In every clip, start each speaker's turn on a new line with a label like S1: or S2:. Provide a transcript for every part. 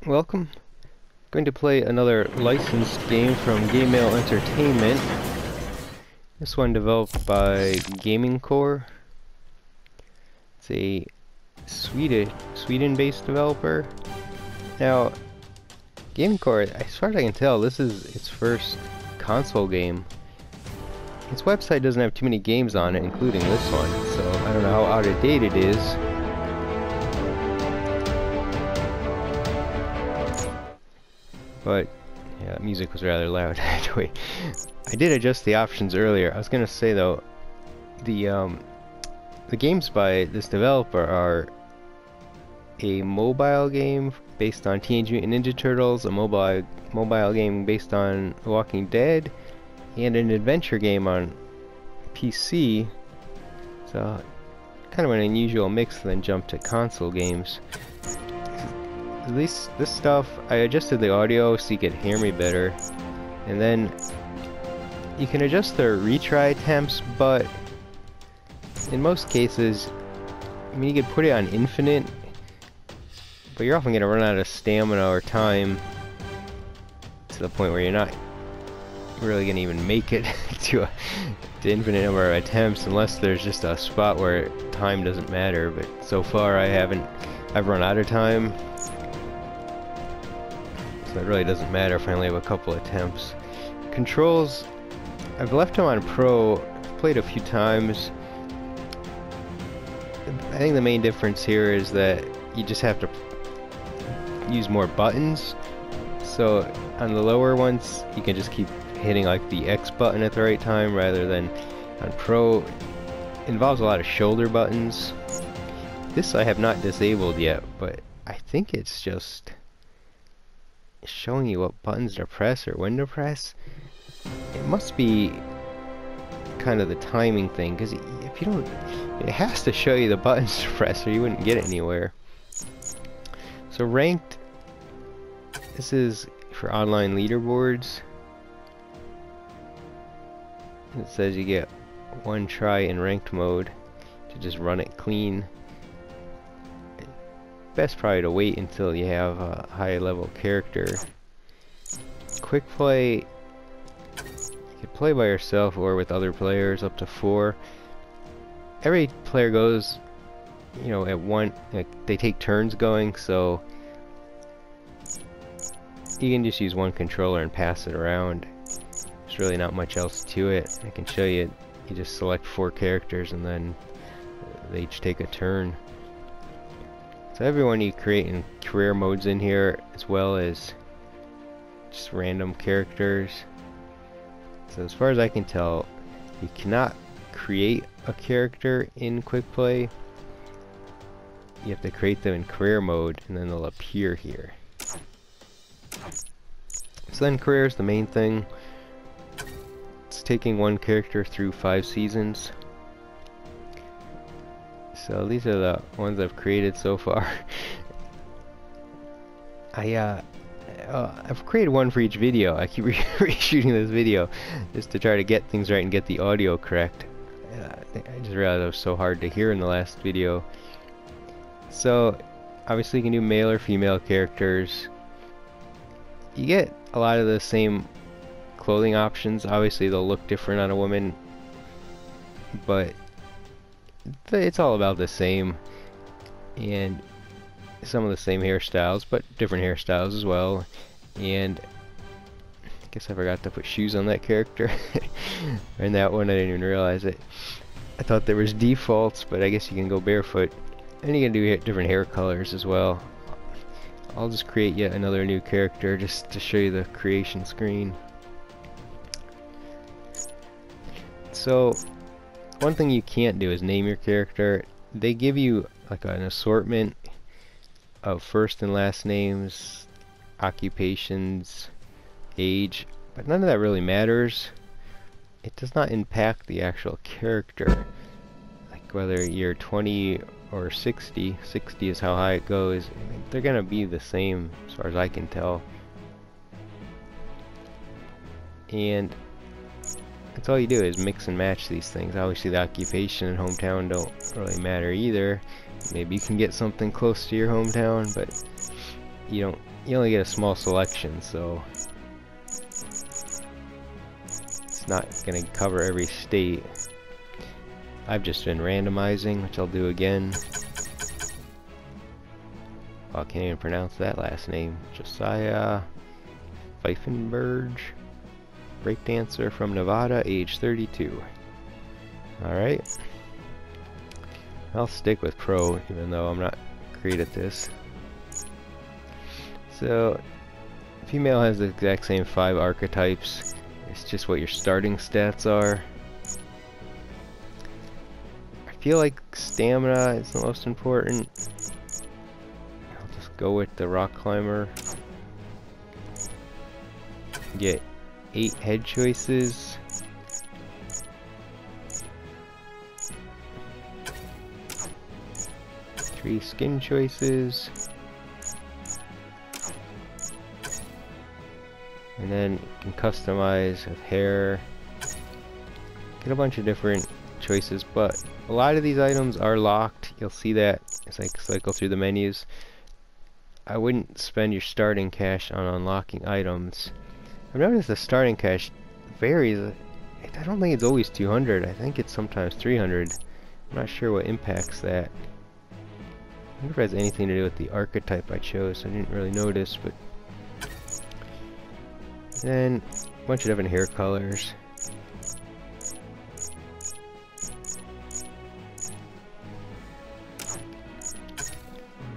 S1: Welcome. Going to play another licensed game from GameMill Entertainment. This one developed by GameMill. It's a Sweden-based developer. Now, GameMill, as far as I can tell, this is its first console game. Its website doesn't have too many games on it, including this one, so I don't know how out of date it is. But yeah, that music was rather loud. Anyway, I did adjust the options earlier. I was gonna say though, the games by this developer are a mobile game based on Teenage Mutant Ninja Turtles, a mobile game based on The Walking Dead, and an adventure game on PC. So kind of an unusual mix, then jump to console games. At least this stuff, I adjusted the audio so you could hear me better, and then you can adjust the retry attempts, but in most cases, I mean, you could put it on infinite, but you're often going to run out of stamina or time to the point where you're not really going to even make it to infinite number of attempts unless there's just a spot where time doesn't matter. But so far I've run out of time. So it really doesn't matter if I only have a couple attempts. Controls, I've left them on Pro, I've played a few times. I think the main difference here is that you just have to use more buttons. So on the lower ones, you can just keep hitting like the X button at the right time, rather than on Pro. It involves a lot of shoulder buttons. This I have not disabled yet, but I think it's just showing you what buttons to press or when to press. It must be kind of the timing thing, because if you don't, it has to show you the buttons to press or you wouldn't get anywhere. So ranked, this is for online leaderboards. It says you get one try in ranked mode to just run it clean. Best probably to wait until you have a high level character. Quick play, you can play by yourself or with other players up to 4. Every player goes, you know, at one, like, they take turns going, so you can just use one controller and pass it around. There's really not much else to it. I can show you, you just select 4 characters and then they each take a turn. So everyone you create in career modes in here, as well as just random characters. So as far as I can tell, you cannot create a character in quick play. You have to create them in career mode and then they'll appear here. So then career is the main thing. It's taking one character through 5 seasons. So these are the ones I've created so far. I've created one for each video. I keep reshooting this video just to try to get things right and get the audio correct. I just realized it was so hard to hear in the last video. So obviously you can do male or female characters. You get a lot of the same clothing options. Obviously they'll look different on a woman, but it's all about the same, and some of the same hairstyles, but different hairstyles as well. And I guess I forgot to put shoes on that character. In that one I didn't even realize it. I thought there was defaults, but I guess you can go barefoot, and you can do different hair colors as well. I'll just create yet another new character just to show you the creation screen. So one thing you can't do is name your character. They give you like an assortment of first and last names, occupations, age, but none of that really matters. It does not impact the actual character, like whether you're 20 or 60. 60 is how high it goes. I mean, they're gonna be the same as far as I can tell. And that's all you do is mix and match these things. Obviously the occupation and hometown don't really matter either. Maybe you can get something close to your hometown, but you don't you only get a small selection, so it's not going to cover every state. I've just been randomizing, which I'll do again. Oh, I can't even pronounce that last name. Josiah Pfeifenberg, breakdancer from Nevada, age 32. Alright. I'll stick with pro, even though I'm not great at this. So, female has the exact same 5 archetypes. It's just what your starting stats are. I feel like stamina is the most important. I'll just go with the rock climber. Get 8 head choices. 3 skin choices. And then you can customize with hair. Get a bunch of different choices, but a lot of these items are locked. You'll see that as I cycle through the menus. I wouldn't spend your starting cash on unlocking items. I've noticed the starting cash varies. I don't think it's always 200. I think it's sometimes 300. I'm not sure what impacts that. I wonder if it has anything to do with the archetype I chose. I didn't really notice, but then a bunch of different hair colors.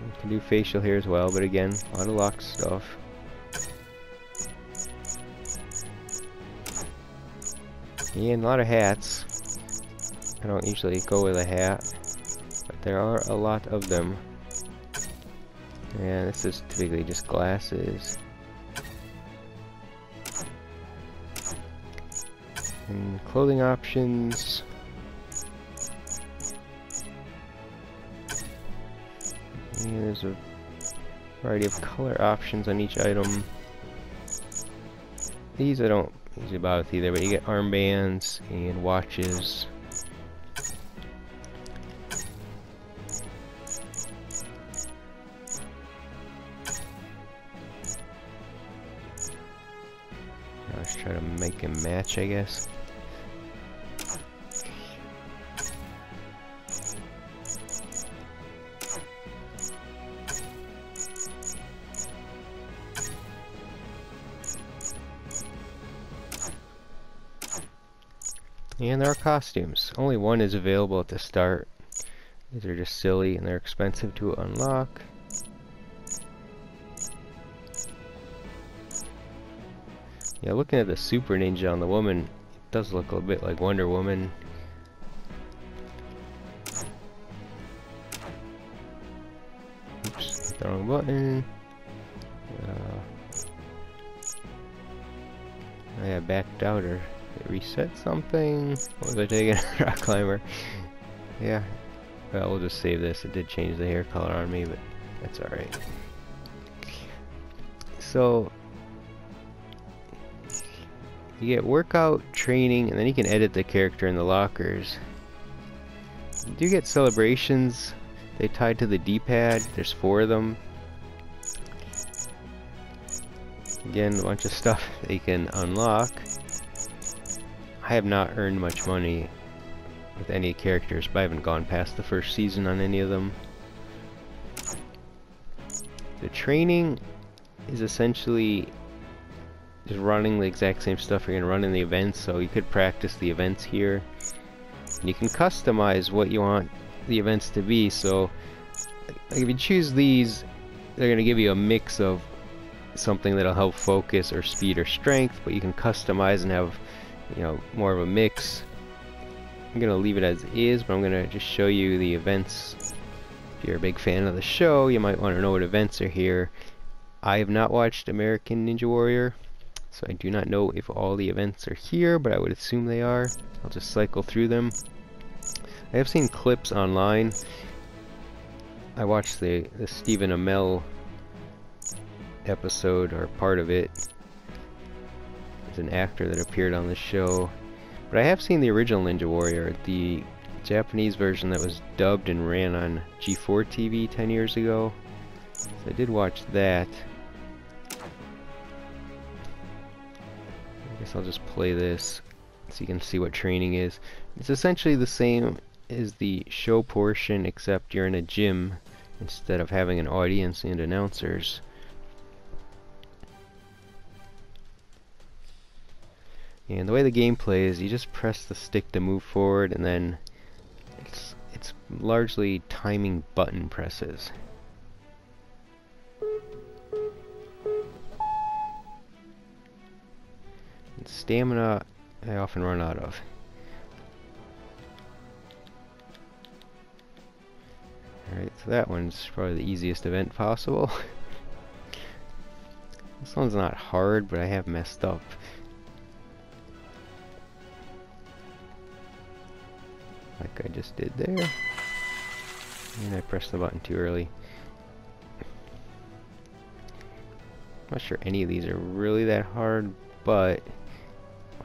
S1: You can do facial hair as well, but again, a lot of locked stuff. And a lot of hats. I don't usually go with a hat, but there are a lot of them. And this is typically just glasses. And clothing options. And there's a variety of color options on each item. These I don't usually bother with either, but you get armbands and watches. Let's try to make him match, I guess. And there are costumes. Only one is available at the start. These are just silly and they're expensive to unlock. Yeah, looking at the Super Ninja on the woman, it does look a bit like Wonder Woman. Oops, hit the wrong button. I backed out or it reset something. What was I taking? Rock climber. Yeah. Well, we'll just save this. It did change the hair color on me, but that's alright. So you get workout, training, and then you can edit the character in the lockers. You do get celebrations. They tied to the D-pad. There's 4 of them. Again, a bunch of stuff that you can unlock. I have not earned much money with any characters, but I haven't gone past the first season on any of them. The training is essentially just running the exact same stuff you're going to run in the events, so you could practice the events here. And you can customize what you want the events to be, so like if you choose these, they're going to give you a mix of something that'll help focus or speed or strength, but you can customize and have, you know, more of a mix. I'm going to leave it as is, but I'm going to just show you the events. If you're a big fan of the show, you might want to know what events are here. I have not watched American Ninja Warrior, so I do not know if all the events are here, but I would assume they are. I'll just cycle through them. I have seen clips online. I watched the Stephen Amell episode, or part of it. There's an actor that appeared on the show. But I have seen the original Ninja Warrior, the Japanese version that was dubbed and ran on G4 TV 10 years ago. So I did watch that. guess I'll just play this so you can see what training is. It's essentially the same as the show portion, except you're in a gym instead of having an audience and announcers. And the way the game plays, you just press the stick to move forward, and then it's largely timing button presses. And stamina, I often run out of. Alright, so that one's probably the easiest event possible. This one's not hard, but I have messed up. Like I just did there. And I pressed the button too early. I'm not sure any of these are really that hard, but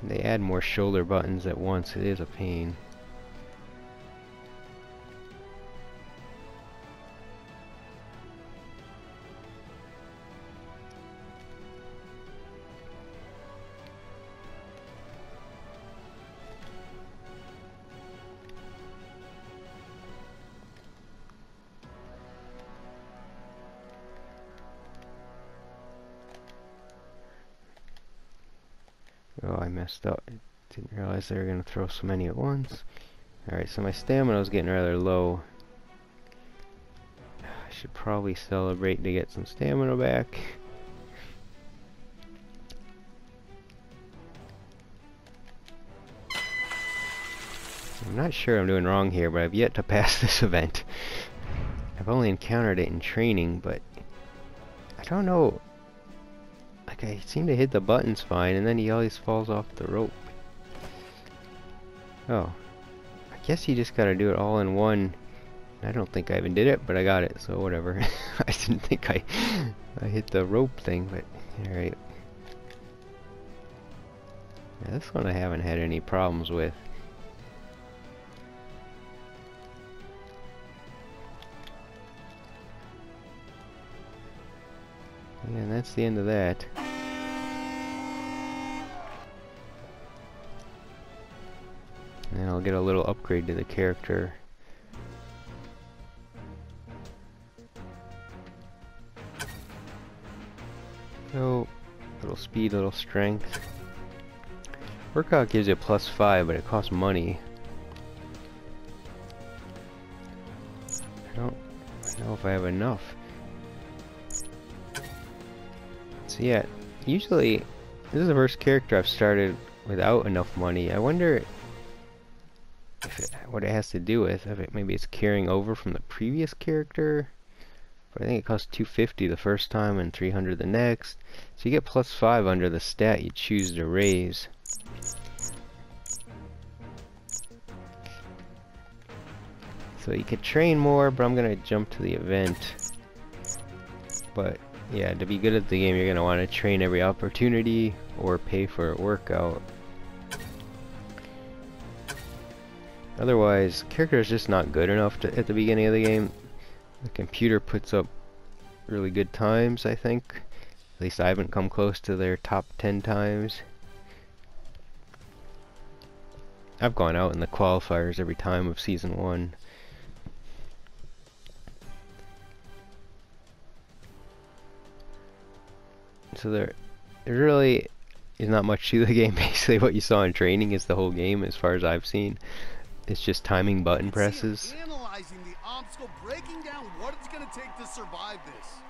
S1: when they add more shoulder buttons at once, it is a pain. Oh, I messed up. I didn't realize they were going to throw so many at once. Alright, so my stamina was getting rather low. I should probably celebrate to get some stamina back. I'm not sure I'm doing wrong here, but I've yet to pass this event. I've only encountered it in training, but I don't know. Like, I seem to hit the buttons fine, and then he always falls off the rope. Oh. I guess you just gotta do it all in one. I don't think I even did it, but I got it, so whatever. I didn't think I hit the rope thing, but alright. Yeah, this one I haven't had any problems with. Yeah, and that's the end of that. And then I'll get a little upgrade to the character. So, little speed, little strength. Workout gives you a +5, but it costs money. I don't know if I have enough. So yeah, usually this is the first character I've started without enough money. I wonder if what it has to do with, if it maybe it's carrying over from the previous character. But I think it costs 250 the first time and 300 the next. So you get +5 under the stat you choose to raise. So you could train more, but I'm gonna jump to the event. But yeah, to be good at the game, you're gonna want to train every opportunity or pay for a workout. Otherwise, character is just not good enough at the beginning of the game. The computer puts up really good times, I think. At least I haven't come close to their top 10 times. I've gone out in the qualifiers every time of Season 1. So there really is not much to the game. Basically what you saw in training is the whole game as far as I've seen. It's just timing button presses.
S2: Analyzing the obstacle, breaking down what it's going to take to survive this.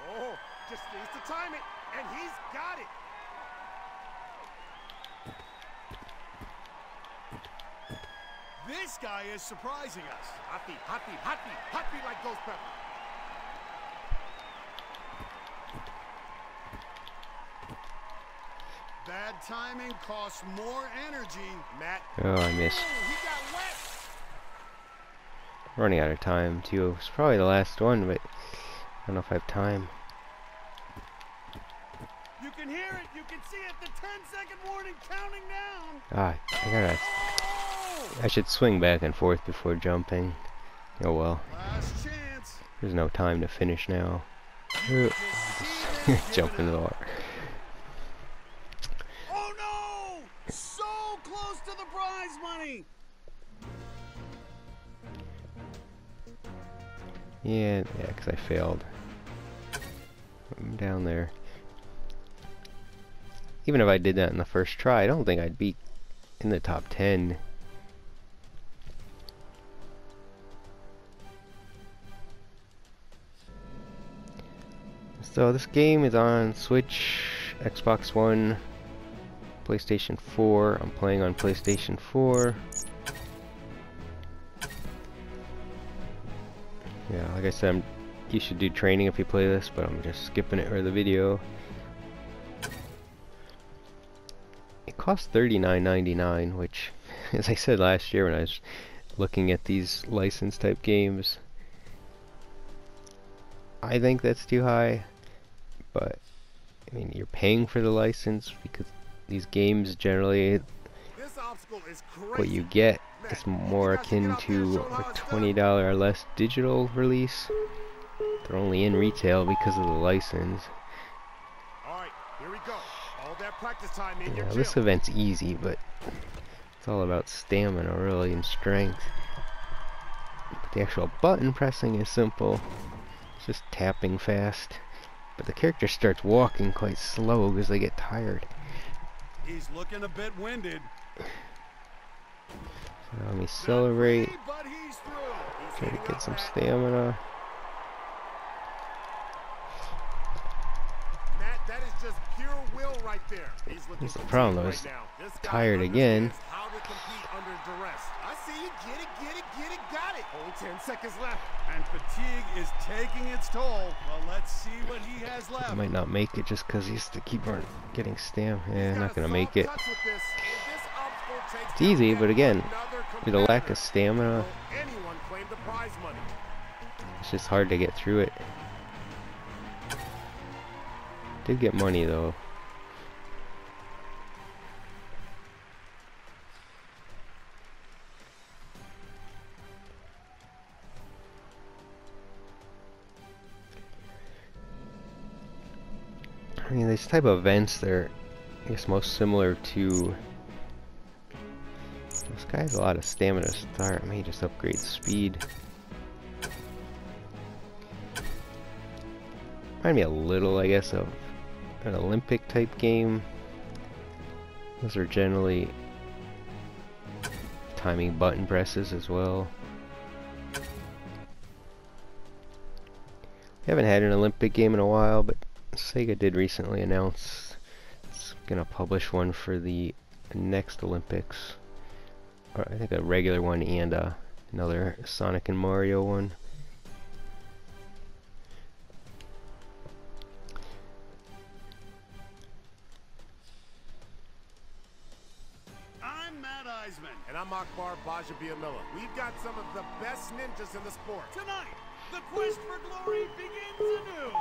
S2: Oh, just needs to time it, and he's got it. This guy is surprising us. Hot beat, hot beat, hot beat, hot beat like ghost pepper. Bad timing costs more energy, Matt.
S1: Oh, I missed.
S2: He got wet.
S1: Running out of time too. It's probably the last one, but I don't know if I have time.
S2: You can hear it, you can see it. The 10-second warning counting down.
S1: Ah, I gotta. I should swing back and forth before jumping. Oh well.
S2: Last chance.
S1: There's no time to finish now. Jump in the water.
S2: Oh no! So close to the prize money.
S1: Yeah, because I failed. I'm down there. Even if I did that in the first try, I don't think I'd be in the top 10. So this game is on Switch, Xbox One, PlayStation 4. I'm playing on PlayStation 4. Yeah, like I said, you should do training if you play this, but I'm just skipping it for the video. It costs $39.99, which, as I said last year when I was looking at these license type games, I think that's too high. But I mean, you're paying for the license because these games generally, what you get is more akin to a $20 or less digital release. They're only in retail because of the license.
S2: Alright, here we go. All that practice time in your
S1: Yeah,
S2: gym.
S1: this event's easy, but it's all about stamina really and strength. But the actual button pressing is simple. It's just tapping fast. But the character starts walking quite slow because they get tired.
S2: He's looking a bit winded.
S1: So let me celebrate.
S2: But he's through. He's
S1: Try to
S2: heating
S1: get
S2: up,
S1: some
S2: Matt.
S1: stamina.
S2: Matt, that is just pure will right there. He's looking
S1: That's the
S2: fatigued
S1: problem, though,
S2: right
S1: is
S2: now. This guy
S1: tired again.
S2: understands how to compete under duress. I see you. Get it, get it, get it, got it. Only 10 seconds left. And fatigue is taking its toll. Well, let's see what he has left.
S1: I might not make it just because he has to keep on getting stamina. Yeah, not gonna make it. It's easy, but again, with a lack of stamina,
S2: Anyone claim the prize money.
S1: it's just hard to get through it. Did get money though. I mean, these type of events, they're, I guess, most similar to... This guy has a lot of stamina to start. I may just upgrade speed. Remind me a little, I guess, of an Olympic type game. Those are generally timing button presses as well. We haven't had an Olympic game in a while, but Sega did recently announce it's gonna publish one for the next Olympics. Or I think a regular one and another Sonic and Mario one.
S2: I'm Matt Eisman. And I'm Akbar Bajabiamilla. We've got some of the best ninjas in the sport. Tonight, the quest for glory begins anew.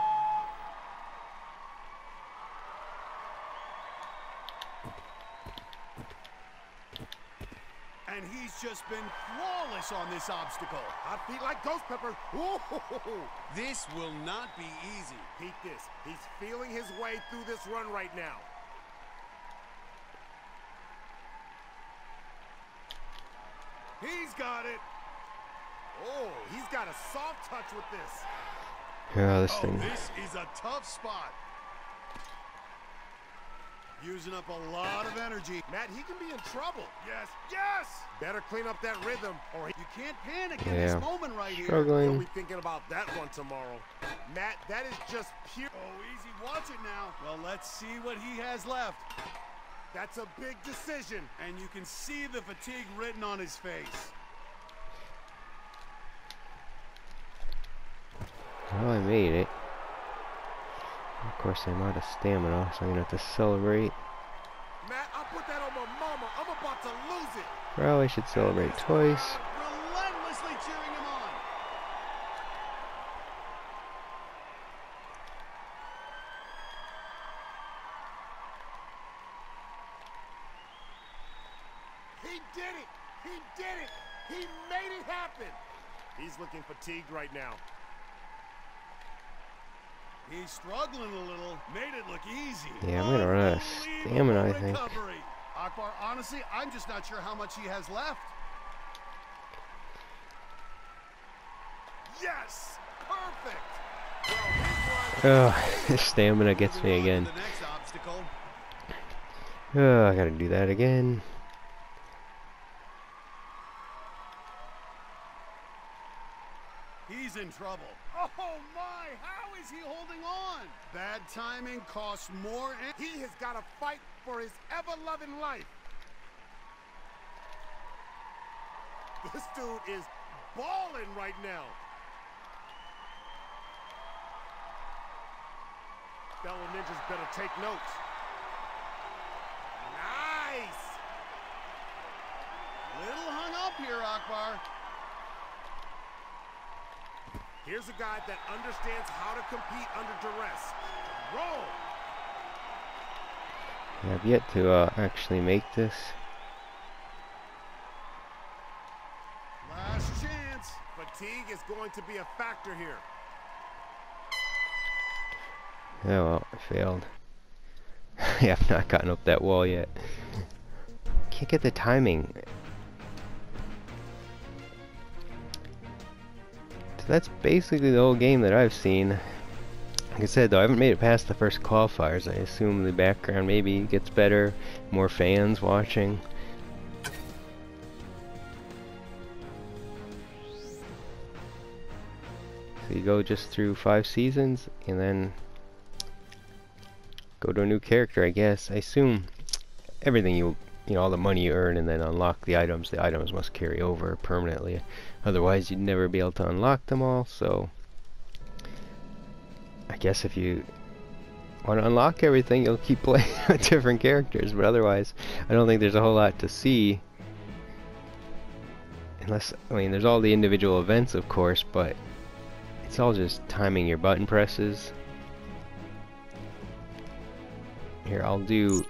S2: And he's just been flawless on this obstacle. Hot feet like Ghost Pepper. Ooh, this will not be easy. Peep this. He's feeling his way through this run right now. He's got it. Oh, he's got a soft touch with this.
S1: Yeah, this thing.
S2: This is a tough spot. Using up a lot of energy. Matt, he can be in trouble. Yes, yes! Better clean up that rhythm, or you can't panic in this moment right here. You'll be thinking about that one tomorrow. Matt, that is just pure... Oh, easy. Watch it now. Well, let's see what he has left. That's a big decision. And you can see the fatigue written on his face.
S1: Well, I made it. Of course, I'm out of stamina, so I'm gonna have to celebrate.
S2: Matt, I'll put that on my mama. I'm about to lose it.
S1: Probably should celebrate twice.
S2: Relentlessly cheering him on. He did it. He did it! He made it happen! He's looking fatigued right now. He's struggling a little. Made it look easy.
S1: Yeah, I'm gonna run out of stamina, I think.
S2: Akbar, honestly, I'm just not sure how much he has left. Yes! Perfect!
S1: Oh, stamina gets me again. Oh, I gotta do that again.
S2: He's in trouble. Oh my, how is he holding on? Bad timing costs more, and he has got to fight for his ever-loving life. This dude is balling right now. Fellow ninjas better take notes. Nice! Little hung up here, Akbar. Here's a guy that understands how to compete under duress. Roll!
S1: I've yet to actually make this.
S2: Last chance. Fatigue is going to be a factor here.
S1: Oh well, I failed. Yeah, I've not gotten up that wall yet. Can't get the timing. So that's basically the whole game that I've seen. Like I said though, I haven't made it past the first qualifiers. I assume the background maybe gets better, more fans watching. So you go just through 5 seasons and then go to a new character, I guess. I assume everything you know, all the money you earn and then unlock the items must carry over permanently. Otherwise, you'd never be able to unlock them all, so I guess if you want to unlock everything, you'll keep playing with different characters, but otherwise, I don't think there's a whole lot to see. Unless, I mean, there's all the individual events, of course, but it's all just timing your button presses. Here, I'll do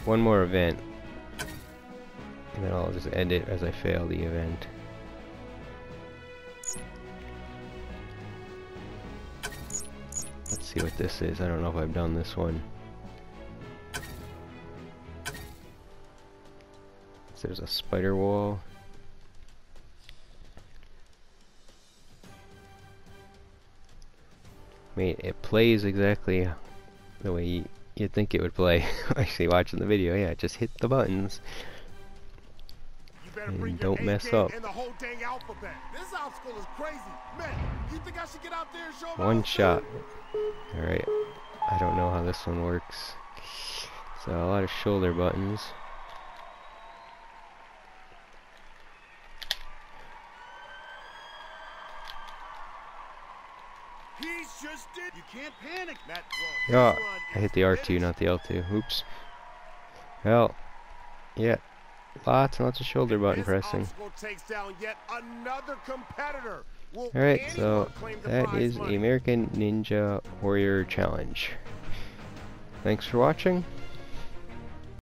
S1: one more event, and then I'll just end it as I fail the event. Let's see what this is. I don't know if I've done this one. So there's a spider wall. I mean, it plays exactly the way you'd think it would play. Actually, watching the video, yeah, just hit the buttons and don't mess up.
S2: And the whole dang alphabet. This obstacle is crazy. Man, you think I should get out there and show
S1: One shot. Alright, I don't know how this one works. So a lot of shoulder buttons.
S2: He's just did. You can't panic, Matt.
S1: Oh, I hit the R2, not the L2. Oops. Well, yeah, lots and lots of shoulder button pressing.
S2: Takes down yet another competitor.
S1: Alright, so that is the American Ninja Warrior Challenge. Thanks for watching.